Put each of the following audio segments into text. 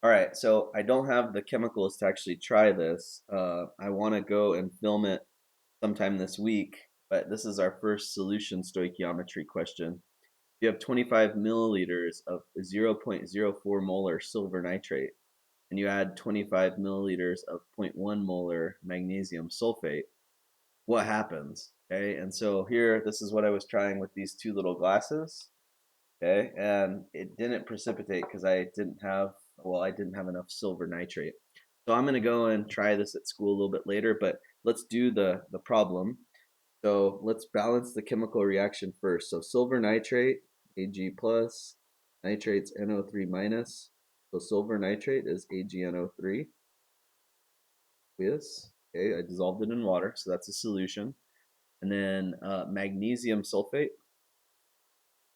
All right, so I don't have the chemicals to actually try this. I want to go and film it sometime this week, but this is our first solution stoichiometry question. You have 25 milliliters of 0.04 molar silver nitrate, and you add 25 milliliters of zero point 0.1 molar magnesium sulfate. What happens? Okay, and so here, this is what I was trying with these two little glasses. Okay, and it didn't precipitate because I didn't have enough silver nitrate. So I'm going to go and try this at school a little bit later, but let's do the problem. So let's balance the chemical reaction first. So silver nitrate, Ag plus, nitrate's NO3 minus. So silver nitrate is AgNO3. Yes. Okay, I dissolved it in water, so that's a solution. And then magnesium sulfate,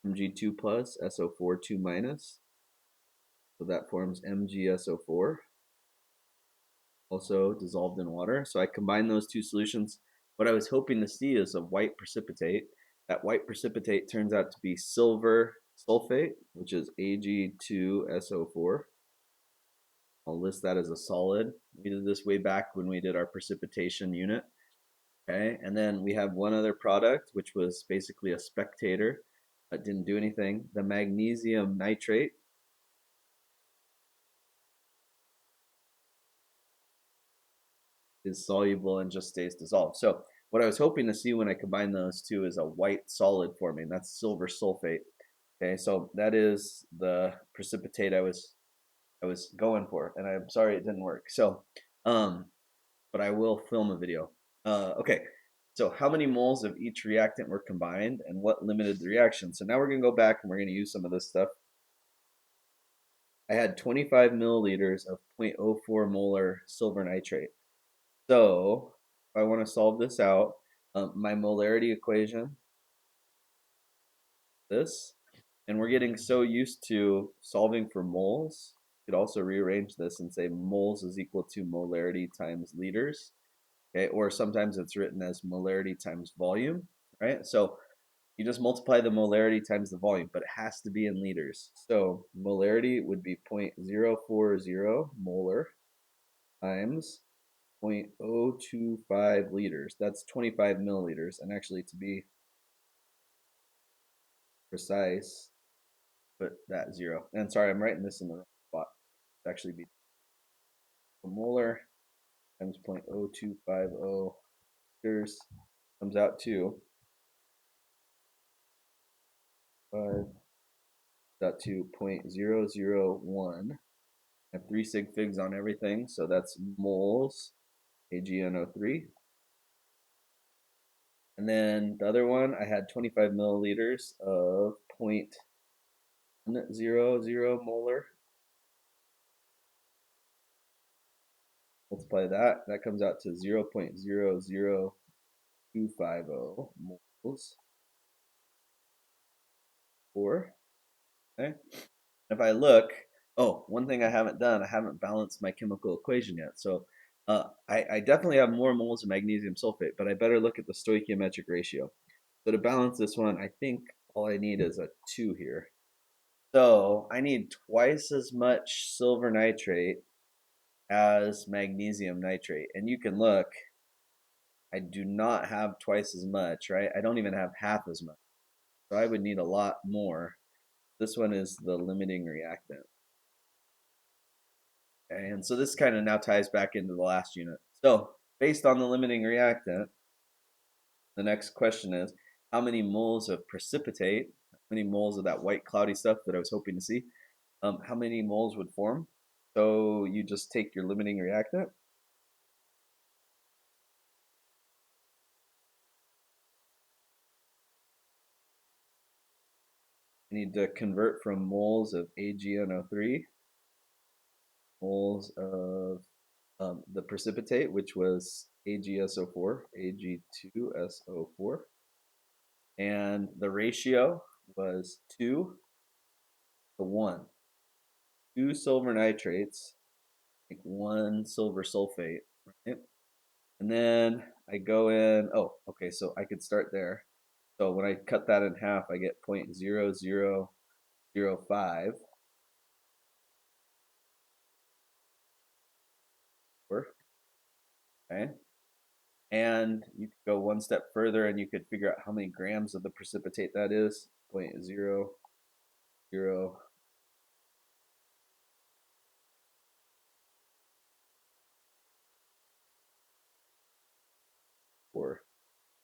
Mg2 plus, SO4 2 minus. So that forms MgSO4, also dissolved in water. So I combine those two solutions. What I was hoping to see is a white precipitate. That white precipitate turns out to be silver sulfate, which is Ag2SO4. I'll list that as a solid. We did this way back when we did our precipitation unit. Okay, and then we have one other product, which was basically a spectator that didn't do anything. The magnesium nitrate is soluble and just stays dissolved. So what I was hoping to see when I combine those two is a white solid forming. That's silver sulfate. Okay, so that is the precipitate I was going for, and I'm sorry it didn't work. So, um, but I will film a video. Okay, so how many moles of each reactant were combined, and what limited the reaction? So now we're gonna go back and we're gonna use some of this stuff. I had 25 milliliters of 0.04 molar silver nitrate. So if I want to solve this out, my molarity equation, this, and we're getting so used to solving for moles, you could also rearrange this and say moles is equal to molarity times liters, okay? Or sometimes it's written as molarity times volume, right? So you just multiply the molarity times the volume, but it has to be in liters. So molarity would be 0.040 molar times 0.025 liters. That's 25 milliliters. And actually, to be precise, put that zero. And sorry, I'm writing this in the wrong spot. It's actually be molar times 0.0250 liters comes out to 0.001. I have three sig figs on everything, so that's moles, AgNO3. And then the other one, I had 25 milliliters of 0.100 molar. Multiply that, that comes out to 0.00250 moles. 4. Okay. If I look, oh, one thing I haven't done, I haven't balanced my chemical equation yet. So I definitely have more moles of magnesium sulfate, but I better look at the stoichiometric ratio. So to balance this one, I think all I need is a 2 here. So I need twice as much silver nitrate as magnesium nitrate. And you can look, I do not have twice as much, right? I don't even have half as much. So I would need a lot more. This one is the limiting reactant. Okay, and so this kind of now ties back into the last unit. So based on the limiting reactant, the next question is how many moles of precipitate, how many moles of that white cloudy stuff that I was hoping to see, how many moles would form? So you just take your limiting reactant. You need to convert from moles of AgNO3, moles of the precipitate, which was AgSO4, Ag2SO4, and the ratio was 2 to 1. 2 silver nitrates, like 1 silver sulfate, right? And then I go in, oh, okay, so I could start there. So when I cut that in half, I get 0.0005. Okay. And you could go one step further and you could figure out how many grams of the precipitate that is. 0.004.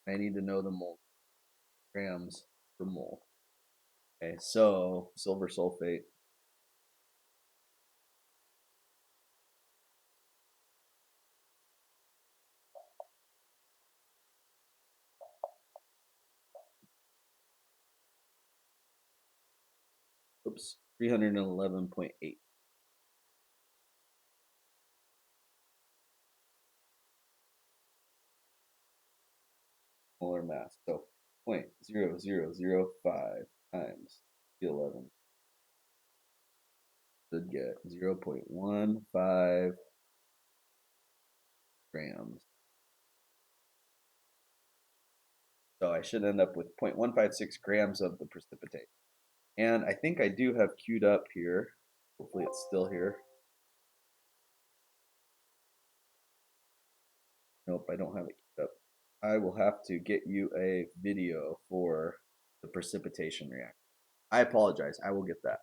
I need to know the mole grams per mole. Okay, so silver sulfate. Oops, 311.8 molar mass. So 0.0005 times 11 should get 0.15 grams. So I should end up with 0.156 grams of the precipitate. And I think I do have queued up here. Hopefully it's still here. Nope, I don't have it queued up. I will have to get you a video for the precipitation reaction. I apologize. I will get that.